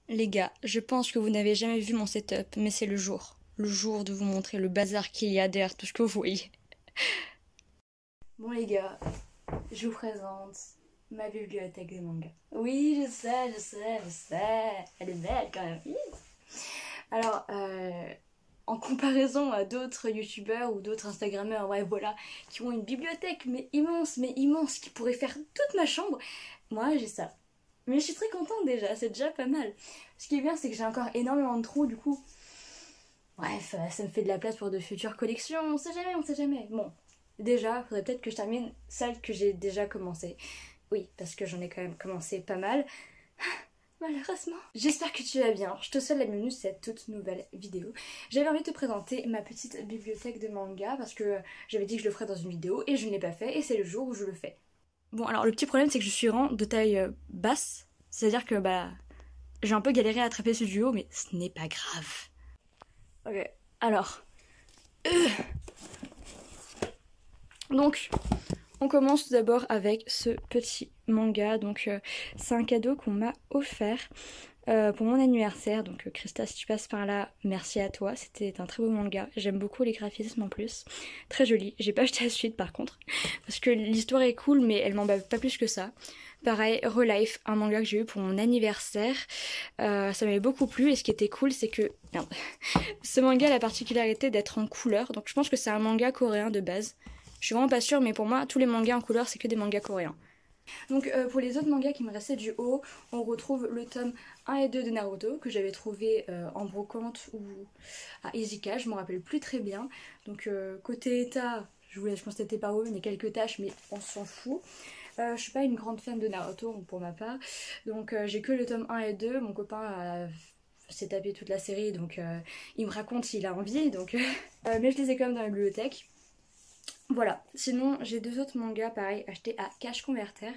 Les gars, je pense que vous n'avez jamais vu mon setup, mais c'est le jour. Le jour de vous montrer le bazar qu'il y a derrière tout ce que vous voyez. Bon les gars, je vous présente ma bibliothèque de manga. Oui, je sais. Elle est belle quand même. Alors, en comparaison à d'autres youtubeurs ou d'autres instagrammeurs, ouais voilà, qui ont une bibliothèque mais immense, qui pourrait faire toute ma chambre, moi j'ai ça. Mais je suis très contente déjà, c'est déjà pas mal. Ce qui est bien, c'est que j'ai encore énormément de trous, du coup. Bref, ça me fait de la place pour de futures collections, on sait jamais, on sait jamais. Bon, déjà, faudrait peut-être que je termine celle que j'ai déjà commencé. Oui, parce que j'en ai quand même commencé pas mal. Malheureusement. J'espère que tu vas bien. Je te souhaite la bienvenue sur cette toute nouvelle vidéo. J'avais envie de te présenter ma petite bibliothèque de manga parce que j'avais dit que je le ferais dans une vidéo et je ne l'ai pas fait et c'est le jour où je le fais. Bon, alors le petit problème c'est que je suis vraiment de taille basse, c'est-à-dire que j'ai un peu galéré à attraper ce duo, mais ce n'est pas grave. Ok, alors. Donc, on commence tout d'abord avec ce petit manga. Donc, c'est un cadeau qu'on m'a offert pour mon anniversaire. Donc, Christa, si tu passes par là, merci à toi. C'était un très beau manga. J'aime beaucoup les graphismes en plus. Très joli. J'ai pas acheté la suite par contre. Parce que l'histoire est cool, mais elle m'emballe pas plus que ça. Pareil, Relife, un manga que j'ai eu pour mon anniversaire. Ça m'avait beaucoup plu. Et ce qui était cool, c'est que... Merde. Ce manga a la particularité d'être en couleur. Donc, je pense que c'est un manga coréen de base. Je suis vraiment pas sûre, mais pour moi, tous les mangas en couleur, c'est que des mangas coréens. Donc pour les autres mangas qui me restaient du haut, on retrouve le tome 1 et 2 de Naruto, que j'avais trouvé en brocante ou à Izika, je me rappelle plus très bien. Donc côté état, je vous laisse constater par où, il y a quelques taches, mais on s'en fout. Je suis pas une grande fan de Naruto pour ma part, donc j'ai que le tome 1 et 2, mon copain s'est tapé toute la série, donc il me raconte s'il a envie, donc mais je les ai quand même dans la bibliothèque. Voilà, sinon j'ai deux autres mangas pareil achetés à Cash Converter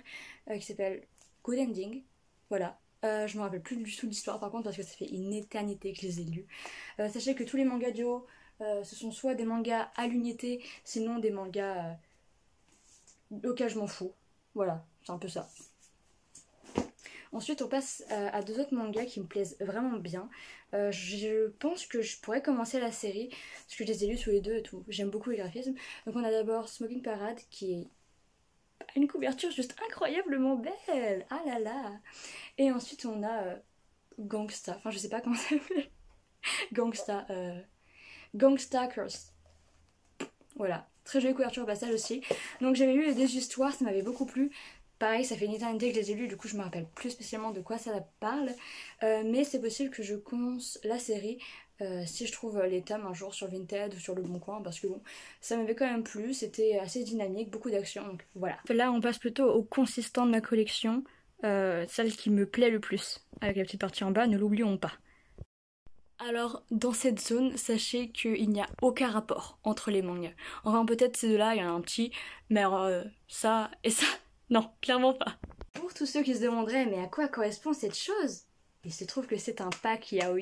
qui s'appellent Good Ending. Voilà, je me rappelle plus du tout de l'histoire par contre parce que ça fait une éternité que je les ai lus. Sachez que tous les mangas du haut ce sont soit des mangas à l'unité, sinon des mangas auxquels je m'en fous. Voilà, c'est un peu ça. Ensuite, on passe à deux autres mangas qui me plaisent vraiment bien. Je pense que je pourrais commencer la série, parce que je les ai lus tous les deux et tout. J'aime beaucoup les graphismes. Donc on a d'abord Smoking Parade, qui est une couverture juste incroyablement belle. Ah là là. Et ensuite on a Gangsta, enfin je sais pas comment ça s'appelle. Gangsta, Gangsta Curse. Voilà, très jolie couverture au passage aussi. Donc j'avais lu les deux histoires, ça m'avait beaucoup plu. Pareil, ça fait une éternité que je les ai lus, du coup je me rappelle plus spécialement de quoi ça parle. Mais c'est possible que je commence la série si je trouve les tomes un jour sur Vinted ou sur Le Bon Coin, parce que bon, ça m'avait quand même plu, c'était assez dynamique, beaucoup d'action, donc voilà. Là on passe plutôt au consistant de ma collection, celle qui me plaît le plus, avec la petite partie en bas, ne l'oublions pas. Alors, dans cette zone, sachez qu'il n'y a aucun rapport entre les mangas. Enfin, peut-être ces deux-là, il y en a un petit, mais alors, ça et ça, non, clairement pas. Pour tous ceux qui se demanderaient, mais à quoi correspond cette chose? Il se trouve que c'est un pack yaoi.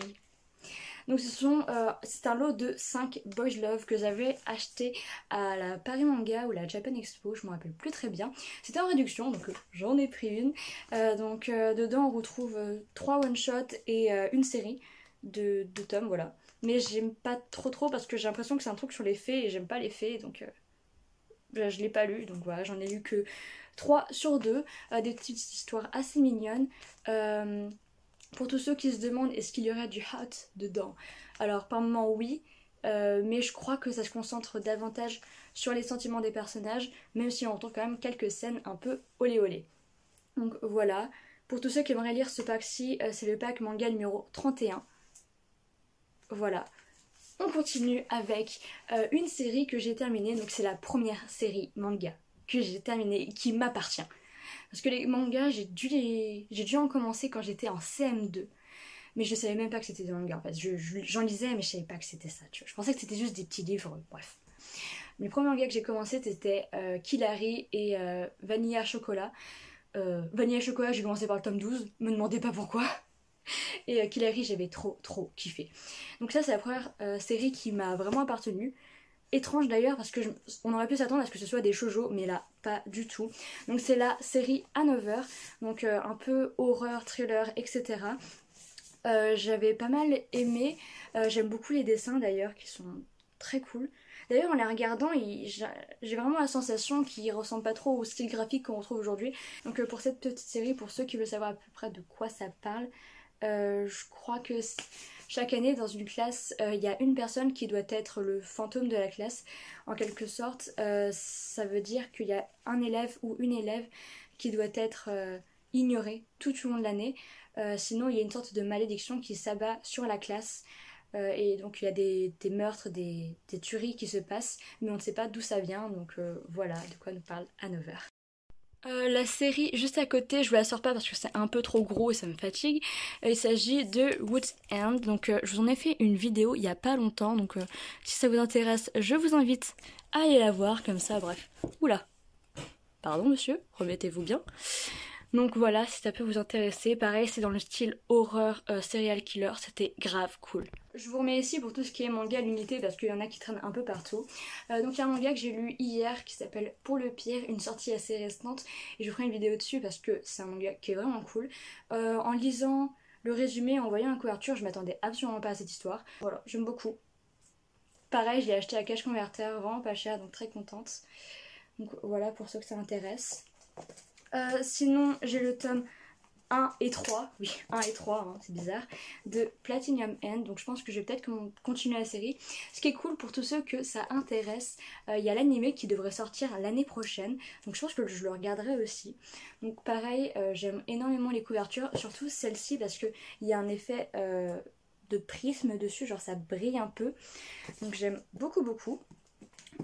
Donc c'est un lot de 5 Boys Love que j'avais acheté à la Paris Manga ou la Japan Expo, je me rappelle plus très bien. C'était en réduction, donc j'en ai pris une. Dedans on retrouve 3 one-shots et une série de tomes, voilà. Mais j'aime pas trop parce que j'ai l'impression que c'est un truc sur les fées et j'aime pas les fées, donc je l'ai pas lu, donc voilà, j'en ai lu que 3 sur 2, des petites histoires assez mignonnes. Pour tous ceux qui se demandent est-ce qu'il y aurait du hot dedans, alors par moment oui, mais je crois que ça se concentre davantage sur les sentiments des personnages, même si on retrouve quand même quelques scènes un peu olé olé. Donc voilà, pour tous ceux qui aimeraient lire ce pack-ci, c'est le pack manga numéro 31. Voilà. On continue avec une série que j'ai terminée, donc c'est la première série manga que j'ai terminée, qui m'appartient. Parce que les mangas, j'ai dû en commencer quand j'étais en CM2. Mais je savais même pas que c'était des mangas en fait. J'en lisais mais je savais pas que c'était ça, tu vois. Je pensais que c'était juste des petits livres, bref. Les premiers mangas que j'ai commencé c'était Killary et Vanilla Chocolat. Vanilla Chocolat j'ai commencé par le tome 12, me demandez pas pourquoi. Et Killary j'avais trop kiffé. Donc ça c'est la première série qui m'a vraiment appartenu. Étrange d'ailleurs parce que on aurait pu s'attendre à ce que ce soit des shoujo, mais là pas du tout. Donc c'est la série Hanover, donc un peu horreur, thriller, etc. J'avais pas mal aimé. J'aime beaucoup les dessins d'ailleurs qui sont très cool. D'ailleurs en les regardant, j'ai vraiment la sensation qu'ils ressemblent pas trop au style graphique qu'on retrouve aujourd'hui. Donc pour cette petite série, pour ceux qui veulent savoir à peu près de quoi ça parle, je crois que chaque année dans une classe, il y a une personne qui doit être le fantôme de la classe. En quelque sorte, ça veut dire qu'il y a un élève ou une élève qui doit être ignorée tout au long de l'année. Sinon, il y a une sorte de malédiction qui s'abat sur la classe. Et donc il y a des meurtres, des tueries qui se passent, mais on ne sait pas d'où ça vient, donc voilà de quoi nous parle Hanover. La série juste à côté, je vous la sors pas parce que c'est un peu trop gros et ça me fatigue. Il s'agit de Woods End, donc je vous en ai fait une vidéo il y a pas longtemps, donc si ça vous intéresse, je vous invite à aller la voir, comme ça, bref. Oula, pardon monsieur, remettez-vous bien. Donc voilà, si ça peut vous intéresser, pareil c'est dans le style horreur serial killer, c'était grave cool. Je vous remets ici pour tout ce qui est manga à l'unité parce qu'il y en a qui traînent un peu partout. Donc il y a un manga que j'ai lu hier qui s'appelle Pour le pire, une sortie assez récente et je vous ferai une vidéo dessus parce que c'est un manga qui est vraiment cool. En lisant le résumé, en voyant la couverture, je m'attendais absolument pas à cette histoire. Voilà, j'aime beaucoup. Pareil, je l'ai acheté à Cash Converter, vraiment pas cher, donc très contente. Donc voilà pour ceux que ça intéresse. Sinon, j'ai le tome 1 et 3, oui, 1 et 3, hein, c'est bizarre, de Platinum End, donc je pense que je vais peut-être continuer la série. Ce qui est cool pour tous ceux que ça intéresse, il y a l'animé qui devrait sortir l'année prochaine, donc je pense que je le regarderai aussi. Donc pareil, j'aime énormément les couvertures, surtout celle-ci parce qu'il y a un effet de prisme dessus, genre ça brille un peu, donc j'aime beaucoup beaucoup.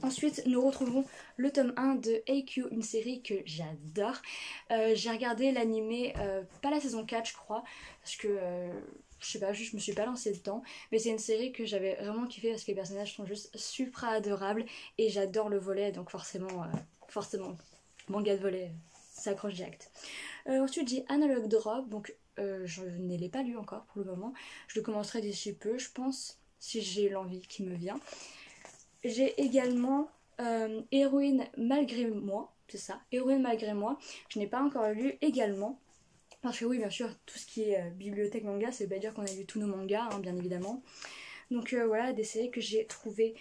Ensuite, nous retrouvons le tome 1 de AQ, une série que j'adore. J'ai regardé l'animé, pas la saison 4 je crois, parce que je sais pas, juste je me suis pas lancée dedans. Mais c'est une série que j'avais vraiment kiffé parce que les personnages sont juste super adorables et j'adore le volet, donc forcément, manga de volet, ça accroche direct. Ensuite, j'ai Analog Drop, donc je ne l'ai pas lu encore pour le moment. Je le commencerai d'ici peu, je pense, si j'ai l'envie qui me vient. J'ai également Héroïne malgré moi, c'est ça, Héroïne malgré moi, que je n'ai pas encore lu également. Parce que oui, bien sûr, tout ce qui est bibliothèque manga, ça veut pas dire qu'on a lu tous nos mangas, hein, bien évidemment. Donc voilà, des séries que j'ai trouvées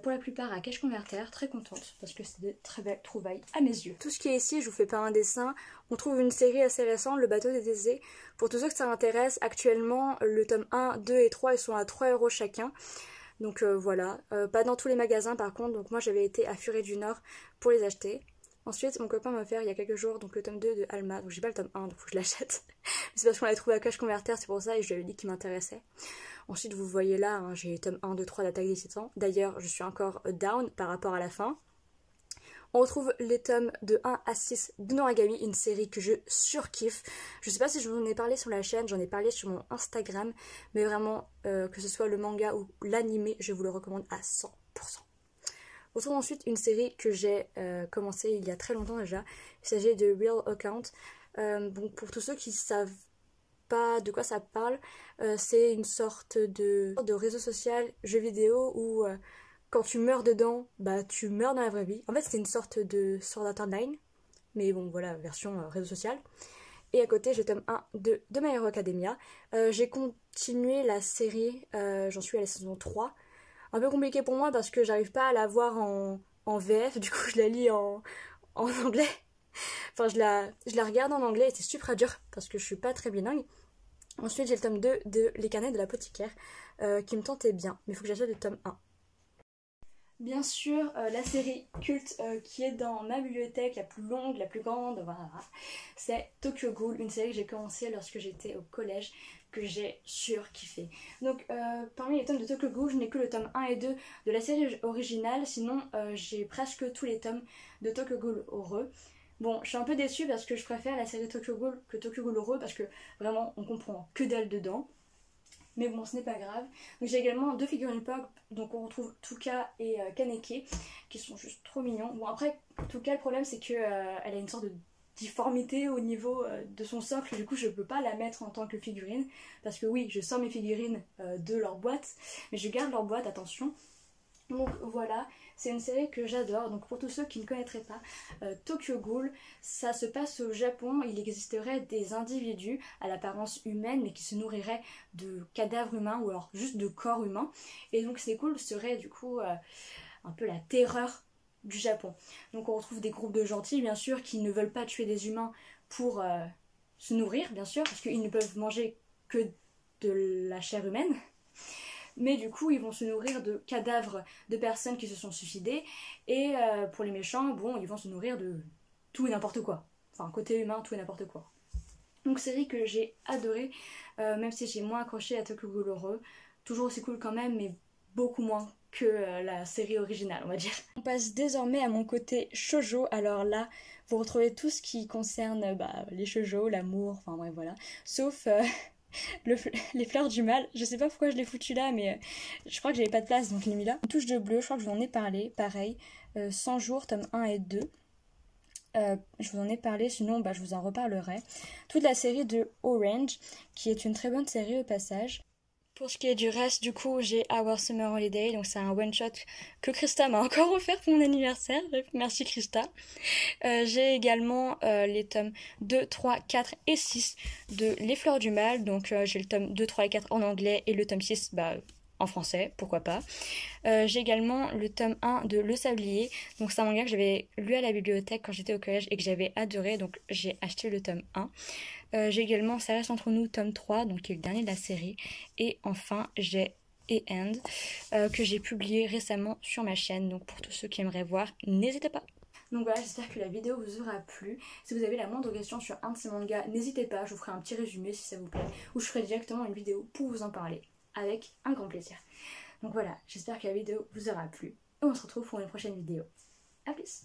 pour la plupart à Cash Converter, très contente, parce que c'est de très belles trouvailles à mes yeux. Tout ce qui est ici, je vous fais pas un dessin, on trouve une série assez récente, Le Bateau des Thésées. Pour tous ceux que ça intéresse, actuellement, le tome 1, 2 et 3, ils sont à 3 € chacun. Donc voilà, pas dans tous les magasins par contre, donc moi j'avais été à Furet du Nord pour les acheter. Ensuite mon copain m'a offert il y a quelques jours donc le tome 2 de Alma, donc j'ai pas le tome 1 donc faut que je l'achète. C'est parce qu'on l'a trouvé à Cash Converter, c'est pour ça et je lui avais dit qu'il m'intéressait. Ensuite vous voyez là, hein, j'ai les tomes 1, 2, 3 d'Attaque des Titans. D'ailleurs je suis encore down par rapport à la fin. On retrouve les tomes de 1 à 6 de Noragami, une série que je surkiffe. Je sais pas si je vous en ai parlé sur la chaîne, j'en ai parlé sur mon Instagram, mais vraiment, que ce soit le manga ou l'animé, je vous le recommande à 100%. On retrouve ensuite une série que j'ai commencé il y a très longtemps déjà. Il s'agit de Real Account. Bon, pour tous ceux qui savent pas de quoi ça parle, c'est une sorte de réseau social, jeu vidéo où quand tu meurs dedans, bah tu meurs dans la vraie vie. En fait, c'est une sorte de Sword Art Online, mais bon, voilà, version réseau social. Et à côté, j'ai tome 1 de My Hero Academia. J'ai continué la série, j'en suis à la saison 3. Un peu compliqué pour moi parce que j'arrive pas à la voir en VF, du coup je la lis en anglais. Enfin, je la regarde en anglais et c'est super dur parce que je suis pas très bilingue. Ensuite, j'ai le tome 2 de Les Carnets de l'apothicaire qui me tentait bien, mais il faut que j'achète le tome 1. Bien sûr, la série culte qui est dans ma bibliothèque, la plus longue, la plus grande, voilà, c'est Tokyo Ghoul, une série que j'ai commencé lorsque j'étais au collège, que j'ai surkiffé. Donc parmi les tomes de Tokyo Ghoul, je n'ai que le tome 1 et 2 de la série originale, sinon j'ai presque tous les tomes de Tokyo Ghoul heureux. Bon, je suis un peu déçue parce que je préfère la série Tokyo Ghoul que Tokyo Ghoul heureux parce que vraiment on comprend que dalle dedans. Mais bon, ce n'est pas grave. Donc j'ai également 2 figurines Pog, donc on retrouve Tuka et Kaneki, qui sont juste trop mignons. Bon après, Tuka, le problème c'est qu'elle a une sorte de difformité au niveau de son socle, du coup je peux pas la mettre en tant que figurine, parce que oui, je sors mes figurines de leur boîte, mais je garde leur boîte, attention. Donc voilà, c'est une série que j'adore. Donc pour tous ceux qui ne connaîtraient pas, Tokyo Ghoul, ça se passe au Japon. Il existerait des individus à l'apparence humaine mais qui se nourriraient de cadavres humains ou alors juste de corps humains. Et donc ces ghouls seraient du coup un peu la terreur du Japon. Donc on retrouve des groupes de gentils bien sûr qui ne veulent pas tuer des humains pour se nourrir bien sûr parce qu'ils ne peuvent manger que de la chair humaine. Mais du coup ils vont se nourrir de cadavres de personnes qui se sont suicidées et pour les méchants, bon, ils vont se nourrir de tout et n'importe quoi. Enfin, côté humain, tout et n'importe quoi. Donc série que j'ai adorée, même si j'ai moins accroché à Tokyo Ghoul Horror, toujours aussi cool quand même, mais beaucoup moins que la série originale, on va dire. On passe désormais à mon côté shoujo. Alors là, vous retrouvez tout ce qui concerne les shoujo, l'amour, enfin bref voilà, sauf les fleurs du mal. Je sais pas pourquoi je l'ai foutu là, mais je crois que j'avais pas de place donc je l'ai mis là. Une touche de bleu, je crois que je vous en ai parlé, pareil, 100 jours, tome 1 et 2. Je vous en ai parlé, sinon je vous en reparlerai. Toute la série de Orange, qui est une très bonne série au passage. Pour ce qui est du reste, du coup, j'ai Our Summer Holiday, donc c'est un one-shot que Krista m'a encore offert pour mon anniversaire. Merci Krista. J'ai également les tomes 2, 3, 4 et 6 de Les Fleurs du Mal, donc j'ai le tome 2, 3 et 4 en anglais et le tome 6 en français, pourquoi pas. J'ai également le tome 1 de Le Sablier, donc c'est un manga que j'avais lu à la bibliothèque quand j'étais au collège et que j'avais adoré, donc j'ai acheté le tome 1. J'ai également Ça reste entre nous, tome 3, donc qui est le dernier de la série. Et enfin, j'ai End, que j'ai publié récemment sur ma chaîne. Donc pour tous ceux qui aimeraient voir, n'hésitez pas. Donc voilà, j'espère que la vidéo vous aura plu. Si vous avez la moindre question sur un de ces mangas, n'hésitez pas, je vous ferai un petit résumé si ça vous plaît. Ou je ferai directement une vidéo pour vous en parler, avec un grand plaisir. Donc voilà, j'espère que la vidéo vous aura plu. Et on se retrouve pour une prochaine vidéo. A plus!